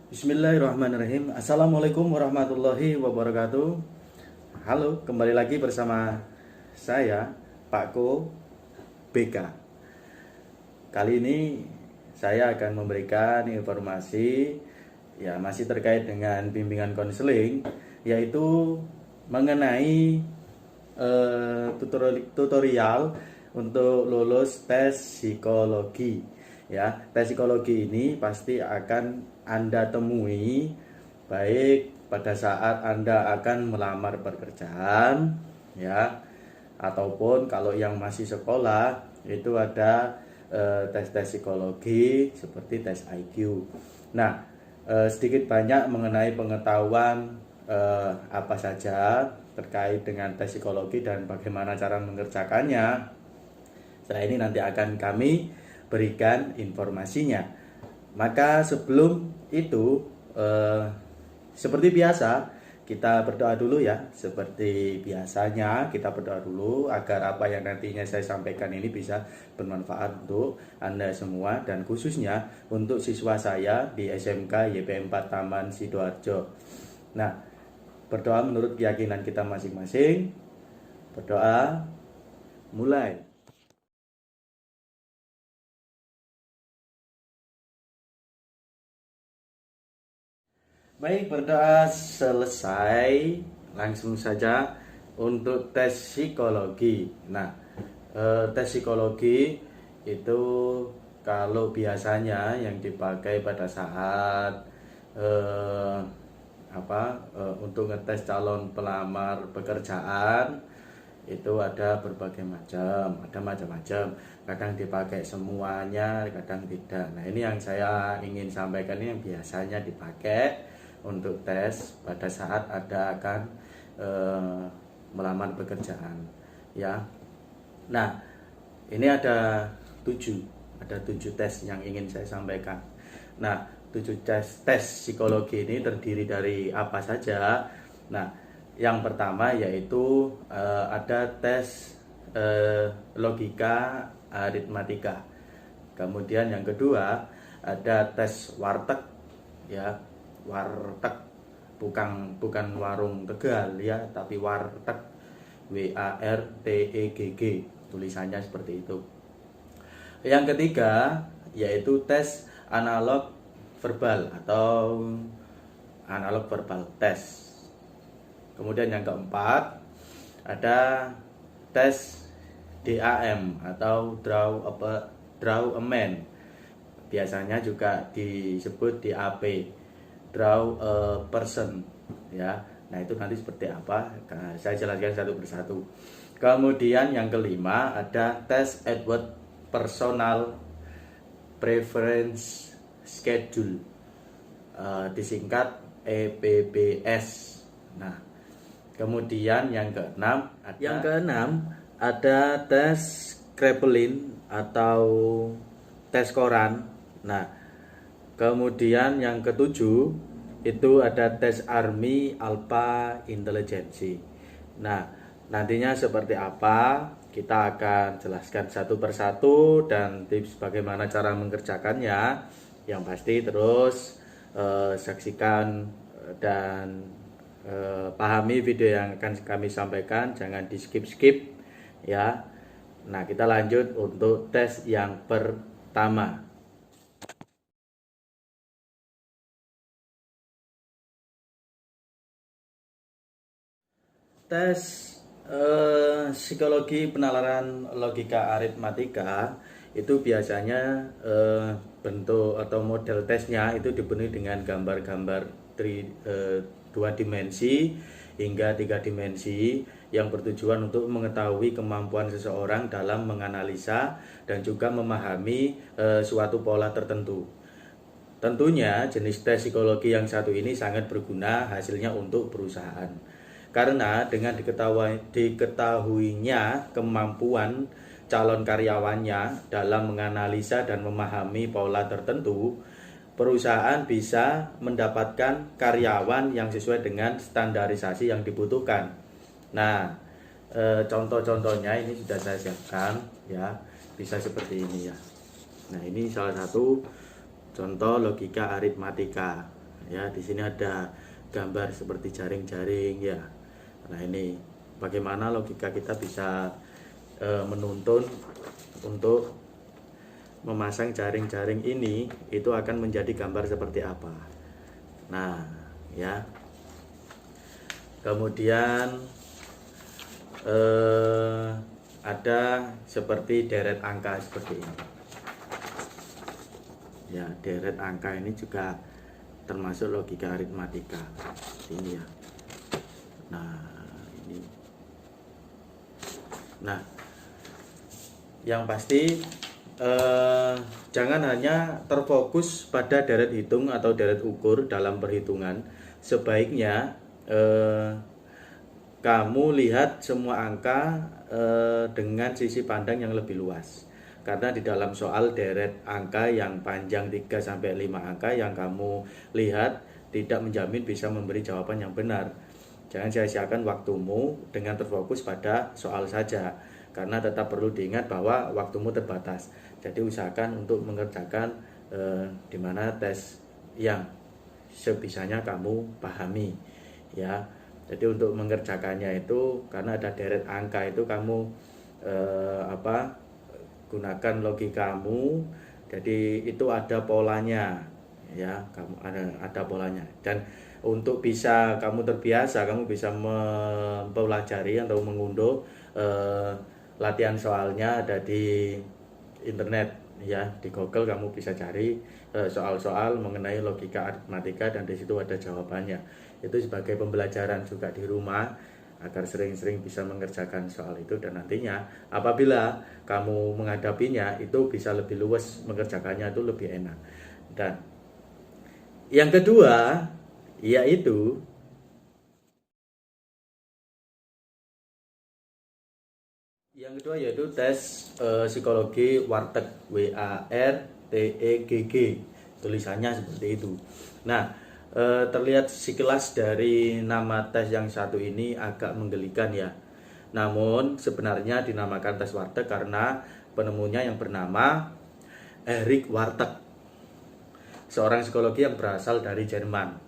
Bismillahirrahmanirrahim. Assalamualaikum warahmatullahi wabarakatuh. Halo, kembali lagi bersama saya, Pak Ko BK. Kali ini saya akan memberikan informasi masih terkait dengan bimbingan konseling, yaitu mengenai tutorial untuk lulus tes psikologi. Tes psikologi ini pasti akan Anda temui baik pada saat Anda akan melamar pekerjaan, ataupun kalau yang masih sekolah itu ada tes-tes psikologi seperti tes IQ. Nah, sedikit banyak mengenai pengetahuan apa saja terkait dengan tes psikologi dan bagaimana cara mengerjakannya. Setelah ini nanti akan kami berikan informasinya. Maka sebelum itu seperti biasa kita berdoa dulu ya. Seperti biasanya kita berdoa dulu agar apa yang nantinya saya sampaikan ini bisa bermanfaat untuk Anda semua dan khususnya untuk siswa saya di SMK YP 4 Taman Sidoarjo. Nah, berdoa menurut keyakinan kita masing-masing. Berdoa mulai. Baik, berdoa selesai, langsung saja untuk tes psikologi. Nah, tes psikologi itu kalau biasanya yang dipakai pada saat untuk ngetes calon pelamar pekerjaan itu ada berbagai macam, ada macam-macam. Kadang dipakai semuanya, kadang tidak. Nah, ini yang saya ingin sampaikan, ini yang biasanya dipakai untuk tes pada saat Anda akan melamar pekerjaan, ya. Nah, ini ada 7 tes yang ingin saya sampaikan. Nah, 7 tes psikologi ini terdiri dari apa saja? Nah, yang pertama yaitu ada tes logika aritmatika. Kemudian yang kedua ada tes warteg, ya. Warteg bukan warung Tegal ya, tapi warteg, WARTEGG, tulisannya seperti itu. Yang ketiga yaitu tes analog verbal atau analog verbal test. Kemudian yang keempat ada tes DAM atau draw a man. Biasanya juga disebut DAP, draw a person, ya. Nah, itu nanti seperti apa? Saya jelaskan satu persatu. Kemudian yang kelima ada tes Edward Personal Preference Schedule, disingkat EPPS. Nah, kemudian yang keenam ada tes Kraepelin atau tes koran. Nah, kemudian yang ketujuh itu ada tes Army Alpha Intelligence. Nah, nantinya seperti apa kita akan jelaskan satu persatu dan tips bagaimana cara mengerjakannya. Yang pasti terus saksikan dan pahami video yang akan kami sampaikan, jangan di skip ya. Nah, kita lanjut untuk tes yang pertama. Tes psikologi penalaran logika aritmatika itu biasanya bentuk atau model tesnya itu dipenuhi dengan gambar-gambar 2 dimensi hingga 3 dimensi yang bertujuan untuk mengetahui kemampuan seseorang dalam menganalisa dan juga memahami suatu pola tertentu. Tentunya jenis tes psikologi yang satu ini sangat berguna hasilnya untuk perusahaan. Karena dengan diketahuinya kemampuan calon karyawannya dalam menganalisa dan memahami pola tertentu, perusahaan bisa mendapatkan karyawan yang sesuai dengan standarisasi yang dibutuhkan. Nah, contoh-contohnya ini sudah saya siapkan ya, bisa seperti ini ya. Nah, ini salah satu contoh logika aritmatika Ya, di sini ada gambar seperti jaring-jaring ya. Nah, ini bagaimana logika kita bisa menuntun untuk memasang jaring-jaring ini itu akan menjadi gambar seperti apa. Nah, ya. Kemudian ada seperti deret angka seperti ini. Ya, deret angka ini juga termasuk logika aritmatika. Ini ya. Nah, ini. Nah, yang pasti jangan hanya terfokus pada deret hitung atau deret ukur dalam perhitungan. Sebaiknya kamu lihat semua angka dengan sisi pandang yang lebih luas. Karena di dalam soal deret angka yang panjang 3-5 angka yang kamu lihat tidak menjamin bisa memberi jawaban yang benar. Jangan sia-siakan waktumu dengan terfokus pada soal saja. Karena tetap perlu diingat bahwa waktumu terbatas. Jadi usahakan untuk mengerjakan di mana tes yang sebisanya kamu pahami, ya. Jadi untuk mengerjakannya itu karena ada deret angka itu kamu gunakan logikamu. Jadi itu ada polanya, ya. Kamu ada polanya. Dan untuk bisa kamu terbiasa, kamu bisa mempelajari atau mengunduh latihan soalnya ada di internet, ya. Di Google kamu bisa cari soal-soal mengenai logika aritmatika dan di situ ada jawabannya. Itu sebagai pembelajaran juga di rumah agar sering-sering bisa mengerjakan soal itu, dan nantinya apabila kamu menghadapinya itu bisa lebih luas mengerjakannya, itu lebih enak. Dan yang kedua yaitu tes psikologi Warteg, WARTEGG, tulisannya seperti itu. Nah, terlihat sekilas dari nama tes yang satu ini agak menggelikan ya. Namun sebenarnya dinamakan tes Warteg karena penemunya yang bernama Erich Warteg, seorang psikologi yang berasal dari Jerman.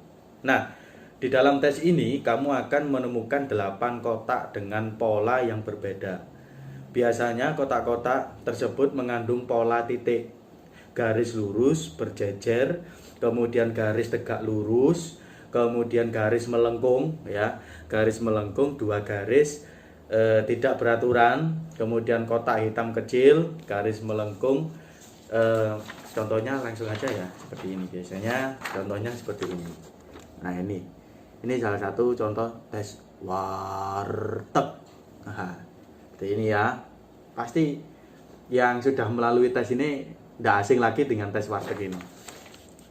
Nah, di dalam tes ini kamu akan menemukan 8 kotak dengan pola yang berbeda. Biasanya kotak-kotak tersebut mengandung pola titik, garis lurus berjejer, kemudian garis tegak lurus, kemudian garis melengkung, ya, garis melengkung 2 garis tidak beraturan, kemudian kotak hitam kecil, garis melengkung. Contohnya langsung aja ya, seperti ini. Biasanya contohnya seperti ini. Nah, ini salah satu contoh tes Warteg. Nah, seperti ini ya. Pasti yang sudah melalui tes ini tidak asing lagi dengan tes Warteg ini.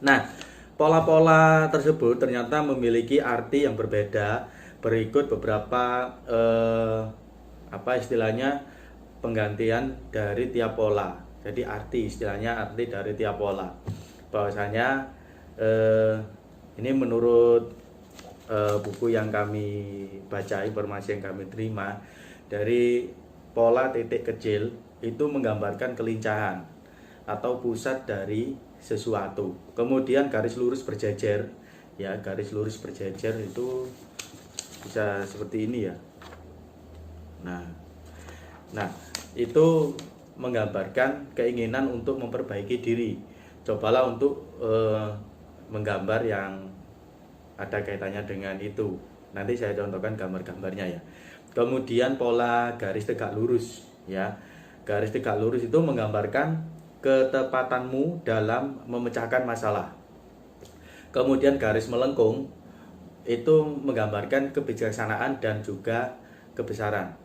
Nah, pola-pola tersebut ternyata memiliki arti yang berbeda. Berikut beberapa istilahnya penggantian dari tiap pola. Jadi arti dari tiap pola. Bahwasanya ini menurut buku yang kami baca, informasi yang kami terima, dari pola titik kecil itu menggambarkan kelincahan atau pusat dari sesuatu. Kemudian garis lurus berjejer, ya, garis lurus berjejer itu bisa seperti ini ya. Nah, itu menggambarkan keinginan untuk memperbaiki diri. Cobalah untuk menggambar yang ada kaitannya dengan itu. Nanti saya contohkan gambar-gambarnya ya. Kemudian pola garis tegak lurus, ya. Garis tegak lurus itu menggambarkan ketepatanmu dalam memecahkan masalah. Kemudian garis melengkung itu menggambarkan kebijaksanaan dan juga kebesaran.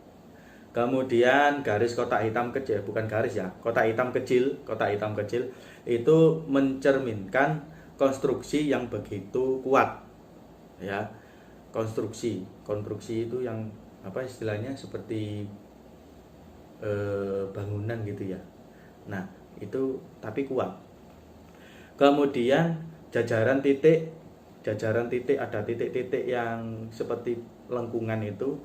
Kemudian garis kotak hitam kecil, bukan garis ya, kotak hitam kecil itu mencerminkan konstruksi yang begitu kuat, ya. Konstruksi itu yang istilahnya seperti bangunan gitu ya. Nah, itu tapi kuat. Kemudian jajaran titik ada titik-titik yang seperti lengkungan itu.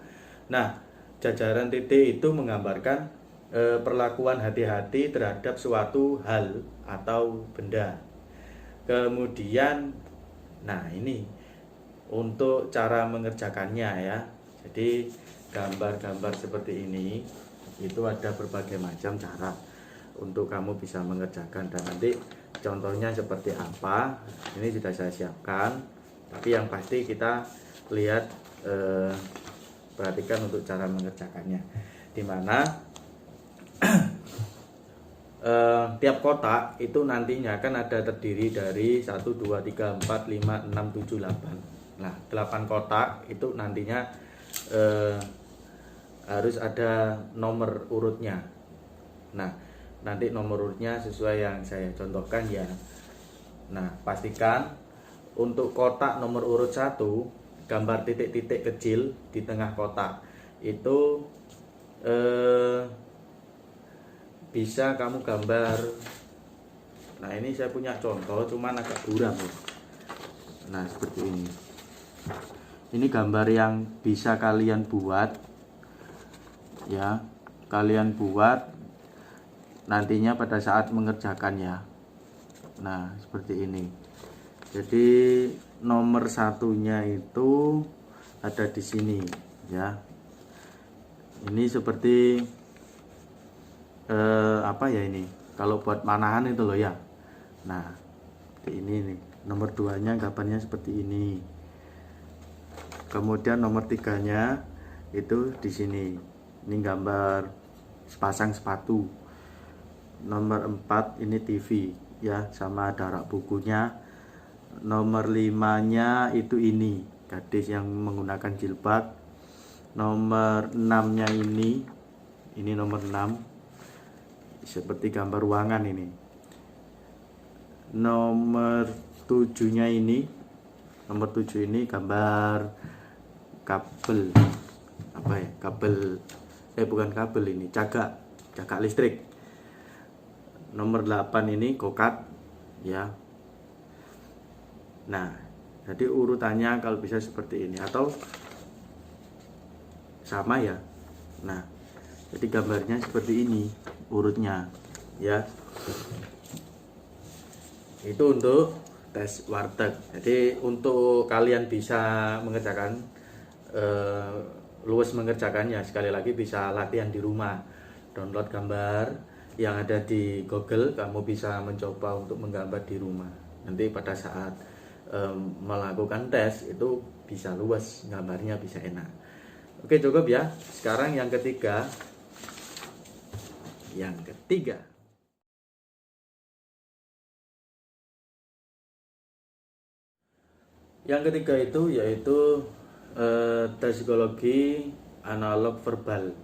Nah, jajaran titik itu menggambarkan perlakuan hati-hati terhadap suatu hal atau benda. Kemudian Nah, ini untuk cara mengerjakannya ya. Jadi gambar-gambar seperti ini itu ada berbagai macam cara untuk kamu bisa mengerjakan, dan nanti contohnya seperti apa ini sudah saya siapkan. Tapi yang pasti kita lihat, perhatikan untuk cara mengerjakannya, dimana tiap kotak itu nantinya kan ada terdiri dari 1, 2, 3, 4, 5, 6, 7, 8. Nah, 8 kotak itu nantinya harus ada nomor urutnya. Nah, nanti nomor urutnya sesuai yang saya contohkan ya. Nah, pastikan untuk kotak nomor urut 1, gambar titik-titik kecil di tengah kotak itu bisa kamu gambar. Nah, ini saya punya contoh cuman agak buram ya. Nah, seperti ini. Ini gambar yang bisa kalian buat ya. Kalian buat nantinya pada saat mengerjakan ya. Nah, seperti ini. Jadi nomor satunya itu ada di sini ya. Ini seperti apa ya ini? Kalau buat manahan itu loh ya. Nah, seperti ini nih. Nomor 2-nya gambarnya seperti ini. Kemudian nomor 3-nya itu di sini. Ini gambar sepasang sepatu. Nomor 4 ini TV ya, sama ada rak bukunya. Nomor 5-nya itu ini, gadis yang menggunakan jilbab. Nomor 6-nya ini nomor 6. Seperti gambar ruangan ini. Nomor 7-nya nomor 7 ini gambar kabel. Apa ya? Kabel bukan kabel, ini cagak listrik. Nomor 8 ini kokat ya. Nah, jadi urutannya kalau bisa seperti ini atau sama ya. Nah, jadi gambarnya seperti ini urutnya ya. Itu untuk tes warteg. Jadi untuk kalian bisa mengerjakan, luwes mengerjakannya, sekali lagi bisa latihan di rumah. Download gambar yang ada di Google, kamu bisa mencoba untuk menggambar di rumah. Nanti pada saat melakukan tes itu bisa luwes, gambarnya bisa enak. Oke, cukup ya. Sekarang yang ketiga. Yang ketiga itu yaitu tes psikologi analog verbal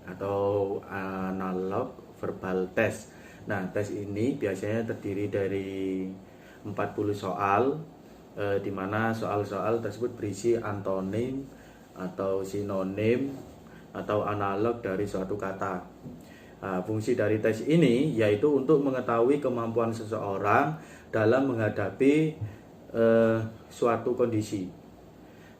atau analog verbal test. Nah, tes ini biasanya terdiri dari 40 soal, di mana soal-soal tersebut berisi antonim atau sinonim atau analog dari suatu kata. Nah, fungsi dari tes ini yaitu untuk mengetahui kemampuan seseorang dalam menghadapi suatu kondisi.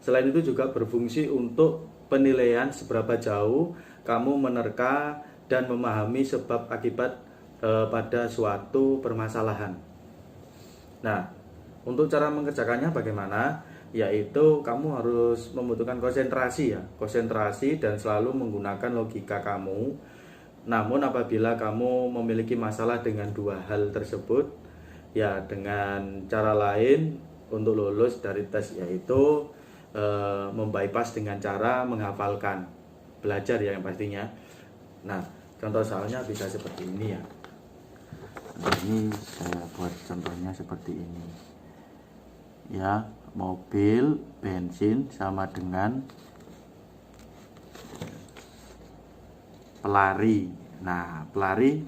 Selain itu juga berfungsi untuk penilaian seberapa jauh kamu menerka dan memahami sebab akibat pada suatu permasalahan. Nah, untuk cara mengerjakannya bagaimana? Yaitu kamu harus membutuhkan konsentrasi ya, konsentrasi dan selalu menggunakan logika kamu. Namun apabila kamu memiliki masalah dengan dua hal tersebut, ya dengan cara lain untuk lulus dari tes, yaitu membypass dengan cara menghafalkan, belajar ya yang pastinya. Nah, contoh soalnya bisa seperti ini ya. Nah, ini saya buat contohnya seperti ini ya. Mobil bensin sama dengan pelari. Nah, pelari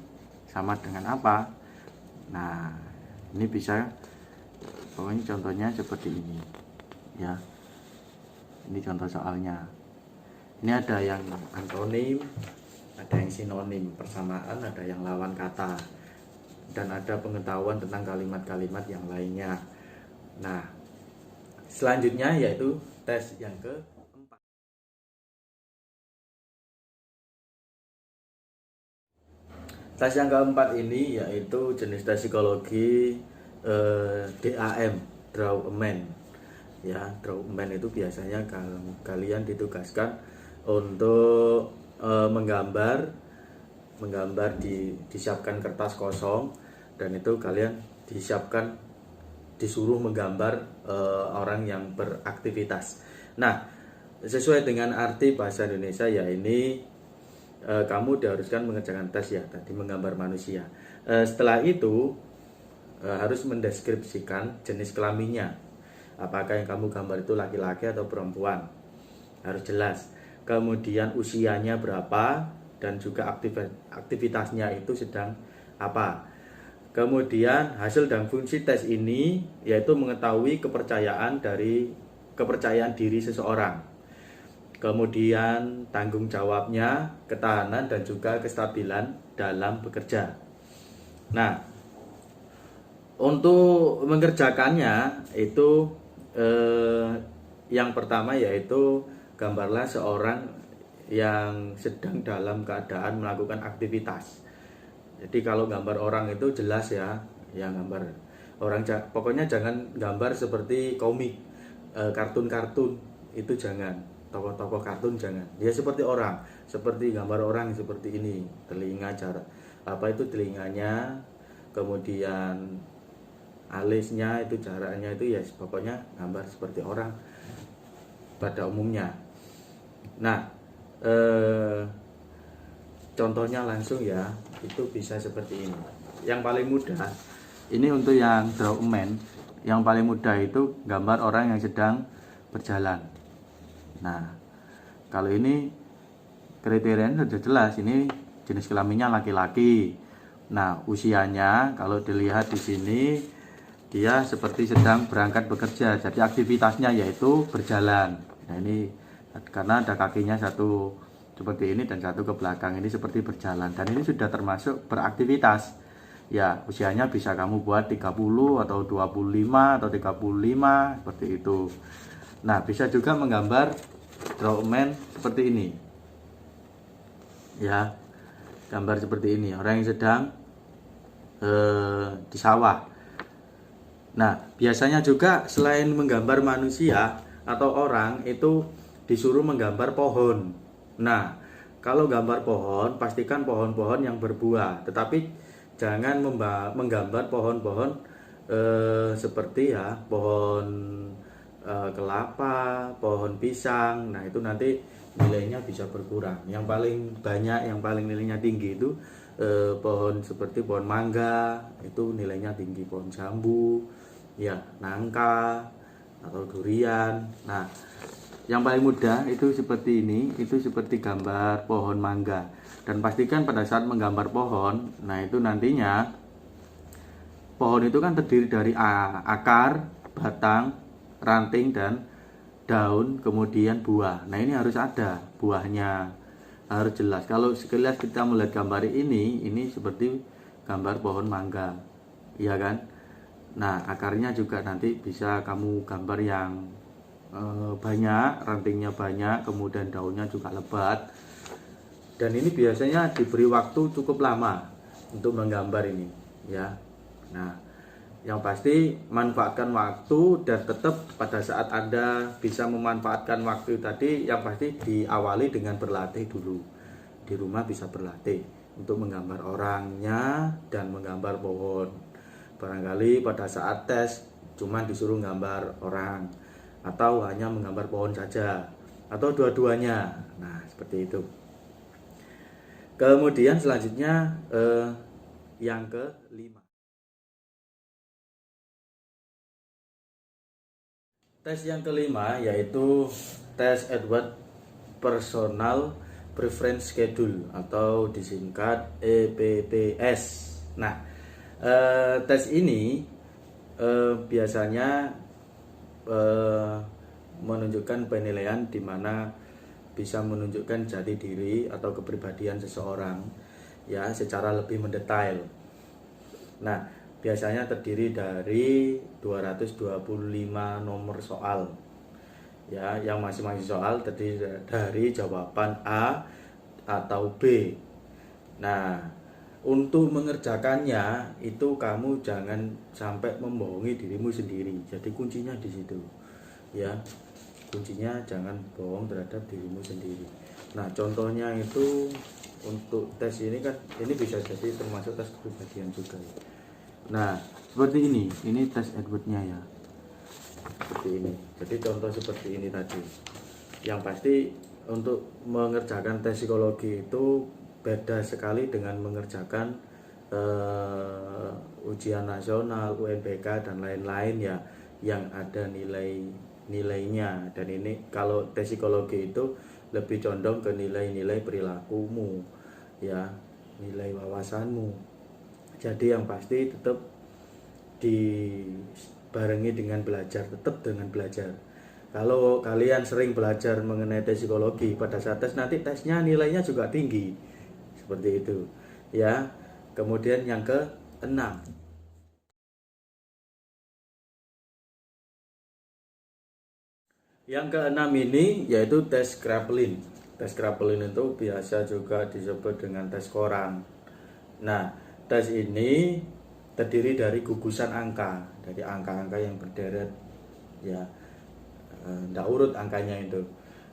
sama dengan apa? Nah, ini bisa, pokoknya contohnya seperti ini ya. Ini contoh soalnya. Ini ada yang antonim, ada yang sinonim, persamaan, ada yang lawan kata, dan ada pengetahuan tentang kalimat-kalimat yang lainnya. Nah, selanjutnya yaitu tes yang keempat. Tes yang keempat ini yaitu jenis tes psikologi DAM draw a man. Ya, draw a man itu biasanya kalian ditugaskan untuk menggambar disiapkan kertas kosong, dan itu kalian disuruh menggambar orang yang beraktivitas. Nah, sesuai dengan arti bahasa Indonesia ya ini kamu diharuskan mengerjakan tes ya tadi menggambar manusia. Setelah itu harus mendeskripsikan jenis kelaminnya. Apakah yang kamu gambar itu laki-laki atau perempuan? Harus jelas. Kemudian usianya berapa dan juga aktivitasnya itu sedang apa. Kemudian hasil dan fungsi tes ini yaitu mengetahui kepercayaan diri seseorang. Kemudian tanggung jawabnya, ketahanan dan juga kestabilan dalam bekerja. Nah, untuk mengerjakannya itu yang pertama yaitu gambarlah seorang yang sedang dalam keadaan melakukan aktivitas. Jadi kalau gambar orang itu jelas ya, yang gambar orang pokoknya jangan gambar seperti komik, kartun-kartun itu jangan, tokoh-tokoh kartun jangan. Ya seperti orang, seperti gambar orang seperti ini, telinganya, kemudian alisnya itu jaraknya itu ya pokoknya gambar seperti orang pada umumnya. Nah, contohnya langsung ya, itu bisa seperti ini. Yang paling mudah, ini untuk yang draw a man, yang paling mudah itu gambar orang yang sedang berjalan. Nah, kalau ini kriterianya sudah jelas, ini jenis kelaminnya laki-laki. Nah, usianya kalau dilihat di sini dia seperti sedang berangkat bekerja, jadi aktivitasnya yaitu berjalan. Nah, ini karena ada kakinya satu seperti ini dan satu ke belakang, ini seperti berjalan, dan ini sudah termasuk beraktivitas. Ya, usianya bisa kamu buat 30 atau 25 atau 35 seperti itu. Nah, bisa juga menggambar draw a man seperti ini. Ya, gambar seperti ini, orang yang sedang di sawah. Nah, biasanya juga selain menggambar manusia atau orang itu disuruh menggambar pohon. Nah, kalau gambar pohon, pastikan pohon-pohon yang berbuah, tetapi jangan menggambar pohon-pohon seperti ya pohon kelapa, pohon pisang. Nah, itu nanti nilainya bisa berkurang. Yang paling banyak, yang paling nilainya tinggi itu pohon seperti pohon mangga, itu nilainya tinggi, pohon jambu, ya nangka atau durian. Nah, yang paling mudah itu seperti ini, itu seperti gambar pohon mangga. Dan pastikan pada saat menggambar pohon, nah itu nantinya pohon itu kan terdiri dari akar, batang, ranting dan daun, kemudian buah. Nah, ini harus ada buahnya, harus jelas. Kalau sekilas kita melihat gambar ini seperti gambar pohon mangga, iya kan? Nah, akarnya juga nanti bisa kamu gambar yang banyak, rantingnya banyak, kemudian daunnya juga lebat. Dan ini biasanya diberi waktu cukup lama untuk menggambar ini, ya. Nah, yang pasti manfaatkan waktu, dan tetap pada saat Anda bisa memanfaatkan waktu tadi, yang pasti diawali dengan berlatih dulu. Di rumah bisa berlatih untuk menggambar orangnya dan menggambar pohon. Barangkali pada saat tes cuma disuruh gambar orang, atau hanya menggambar pohon saja, atau dua-duanya. Nah, seperti itu. Kemudian selanjutnya yang kelima, tes yang kelima yaitu tes Edward Personal Preference Schedule atau disingkat EPPS. Nah, tes ini biasanya menunjukkan penilaian di mana bisa menunjukkan jati diri atau kepribadian seseorang ya secara lebih mendetail. Nah, biasanya terdiri dari 225 nomor soal. Ya, yang masing-masing soal terdiri dari jawaban A atau B. Nah, Untuk mengerjakannya itu kamu jangan sampai membohongi dirimu sendiri. Jadi kuncinya di situ. Ya. Kuncinya jangan bohong terhadap dirimu sendiri. Nah, contohnya itu untuk tes ini kan ini bisa jadi termasuk tes kepribadian juga ya. Nah, seperti ini tes Edward-nya ya. Seperti ini. Jadi contoh seperti ini tadi. Yang pasti untuk mengerjakan tes psikologi itu beda sekali dengan mengerjakan ujian nasional, UNBK dan lain-lain ya, yang ada nilainya. Dan ini kalau tes psikologi itu lebih condong ke nilai-nilai perilakumu ya, nilai wawasanmu. Jadi yang pasti tetap dibarengi dengan belajar, tetap dengan belajar. Kalau kalian sering belajar mengenai tes psikologi, pada saat tes nanti tesnya nilainya juga tinggi. Seperti itu ya. Kemudian yang ke-6, ini yaitu tes Kraepelin. Tes Kraepelin itu biasa juga disebut dengan tes koran. Nah, tes ini terdiri dari gugusan angka, dari angka-angka yang berderet ya, ndak urut angkanya itu.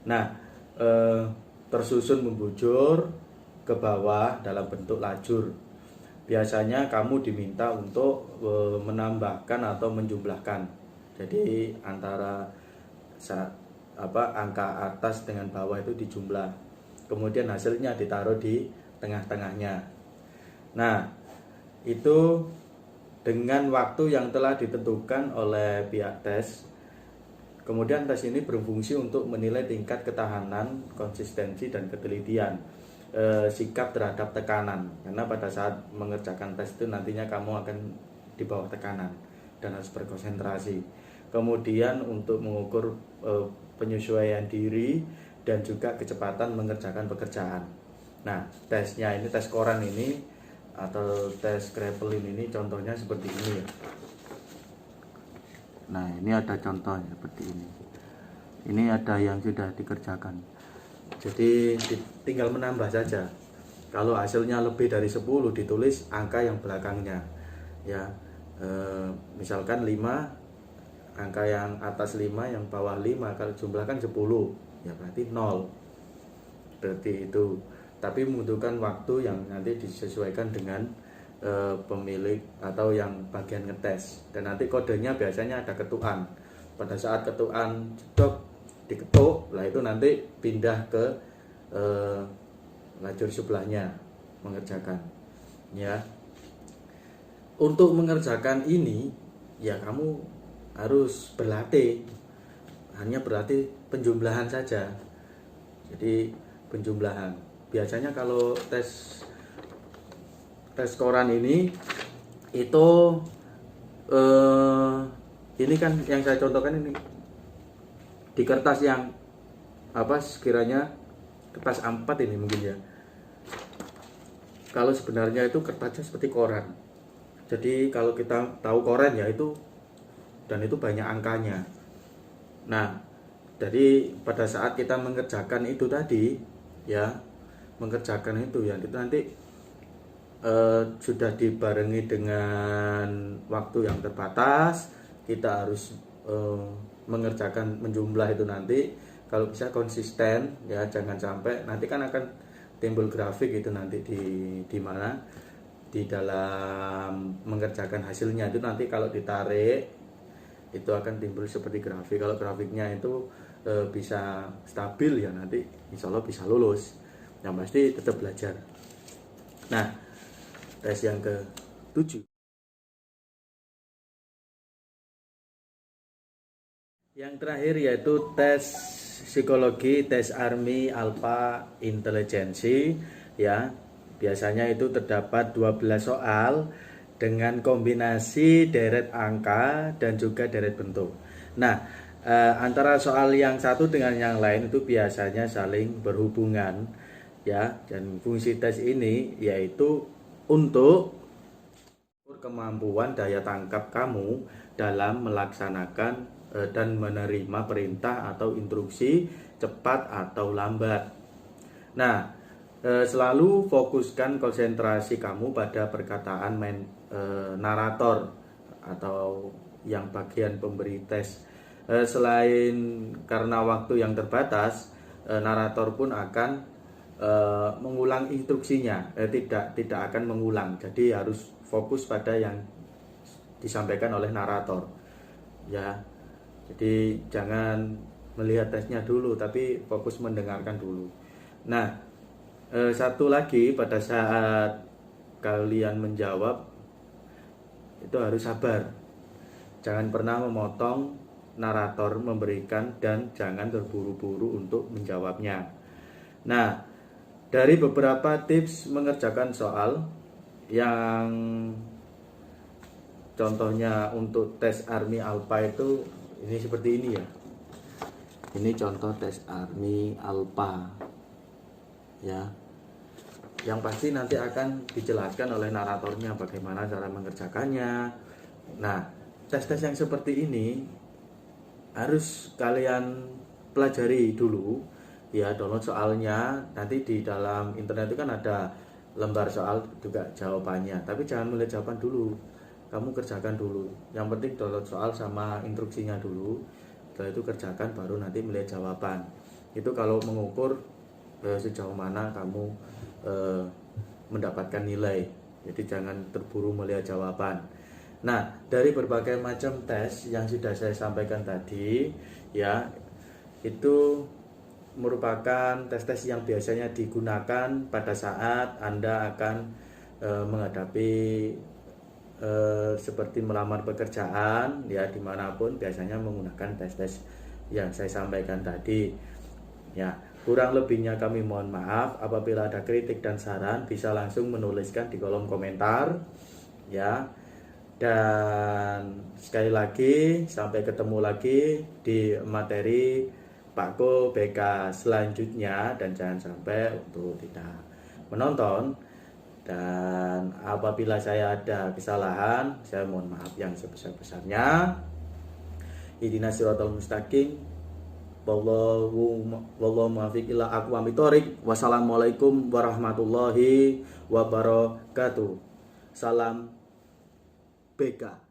Nah, tersusun membujur ke bawah dalam bentuk lajur. Biasanya kamu diminta untuk menambahkan atau menjumlahkan. Jadi antara angka atas dengan bawah itu dijumlah. Kemudian hasilnya ditaruh di tengah-tengahnya. Nah, itu dengan waktu yang telah ditentukan oleh pihak tes. Kemudian tes ini berfungsi untuk menilai tingkat ketahanan, konsistensi dan ketelitian, sikap terhadap tekanan. Karena pada saat mengerjakan tes itu nantinya kamu akan di bawah tekanan dan harus berkonsentrasi. Kemudian untuk mengukur penyesuaian diri dan juga kecepatan mengerjakan pekerjaan. Nah, tesnya ini, tes koran ini atau tes Kraepelin ini contohnya seperti ini ya. Nah, ini ada contohnya seperti ini. Ini ada yang sudah dikerjakan. Jadi tinggal menambah saja. Kalau hasilnya lebih dari 10 ditulis angka yang belakangnya ya. Misalkan 5, angka yang atas 5, yang bawah 5, kalau jumlahkan 10 ya berarti 0. Berarti itu. Tapi membutuhkan waktu yang nanti disesuaikan dengan pemilik atau yang bagian ngetes. Dan nanti kodenya biasanya ada ketukan. Pada saat ketukan jedok diketuk, lah itu nanti pindah ke lajur sebelahnya mengerjakan ya. Untuk mengerjakan ini ya kamu harus berlatih, hanya berlatih penjumlahan saja. Jadi penjumlahan biasanya kalau tes koran ini itu ini kan yang saya contohkan ini di kertas yang sekiranya kertas A4 ini mungkin ya. Kalau sebenarnya itu kertasnya seperti koran. Jadi kalau kita tahu koran ya itu, dan itu banyak angkanya. Nah, jadi pada saat kita mengerjakan itu tadi ya, mengerjakan itu ya, itu nanti sudah dibarengi dengan waktu yang terbatas. Kita harus mengerjakan menjumlah itu nanti kalau bisa konsisten ya, jangan sampai nanti kan akan timbul grafik itu nanti di mana di dalam mengerjakan hasilnya itu nanti kalau ditarik itu akan timbul seperti grafik. Kalau grafiknya itu bisa stabil ya nanti insya Allah bisa lulus. Yang pasti tetap belajar. Nah, tes yang ke-7. Yang terakhir yaitu tes psikologi, tes Army Alpha Intelijensi ya. Biasanya itu terdapat 12 soal dengan kombinasi deret angka dan juga deret bentuk. Nah, antara soal yang satu dengan yang lain itu biasanya saling berhubungan ya. Dan fungsi tes ini yaitu untuk kemampuan daya tangkap kamu dalam melaksanakan dan menerima perintah atau instruksi cepat atau lambat. Nah, Selalu fokuskan konsentrasi kamu pada perkataan narator atau yang bagian pemberi tes. Selain karena waktu yang terbatas, narator pun akan mengulang instruksinya, tidak akan mengulang. Jadi harus fokus pada yang disampaikan oleh narator. Ya, jadi jangan melihat tesnya dulu, tapi fokus mendengarkan dulu. Nah, satu lagi, pada saat kalian menjawab itu harus sabar. Jangan pernah memotong narator memberikan dan jangan terburu-buru untuk menjawabnya. Nah, dari beberapa tips mengerjakan soal yang contohnya untuk tes Army Alpha itu ini seperti ini ya. Ini contoh tes Army Alpha. Ya. Yang pasti nanti akan dijelaskan oleh naratornya bagaimana cara mengerjakannya. Nah, tes-tes yang seperti ini harus kalian pelajari dulu ya, download soalnya. Nanti di dalam internet itu kan ada lembar soal juga jawabannya, tapi jangan melihat jawaban dulu, kamu kerjakan dulu. Yang penting download soal sama instruksinya dulu, setelah itu kerjakan, baru nanti melihat jawaban. Itu kalau mengukur sejauh mana kamu mendapatkan nilai. Jadi jangan terburu melihat jawaban. Nah, dari berbagai macam tes yang sudah saya sampaikan tadi ya, itu merupakan tes-tes yang biasanya digunakan pada saat Anda akan menghadapi seperti melamar pekerjaan ya, dimanapun biasanya menggunakan tes-tes yang saya sampaikan tadi ya. Kurang lebihnya kami mohon maaf. Apabila ada kritik dan saran bisa langsung menuliskan di kolom komentar ya. Dan sekali lagi sampai ketemu lagi di materi Pakko BK selanjutnya, dan jangan sampai untuk tidak menonton. Dan apabila saya ada kesalahan, saya mohon maaf yang sebesar-besarnya. Ihdinas siratal mustaqim. Wallahu muwaffiq ila aqwamit thoriq. Wassalamualaikum warahmatullahi wabarakatuh. Salam BK.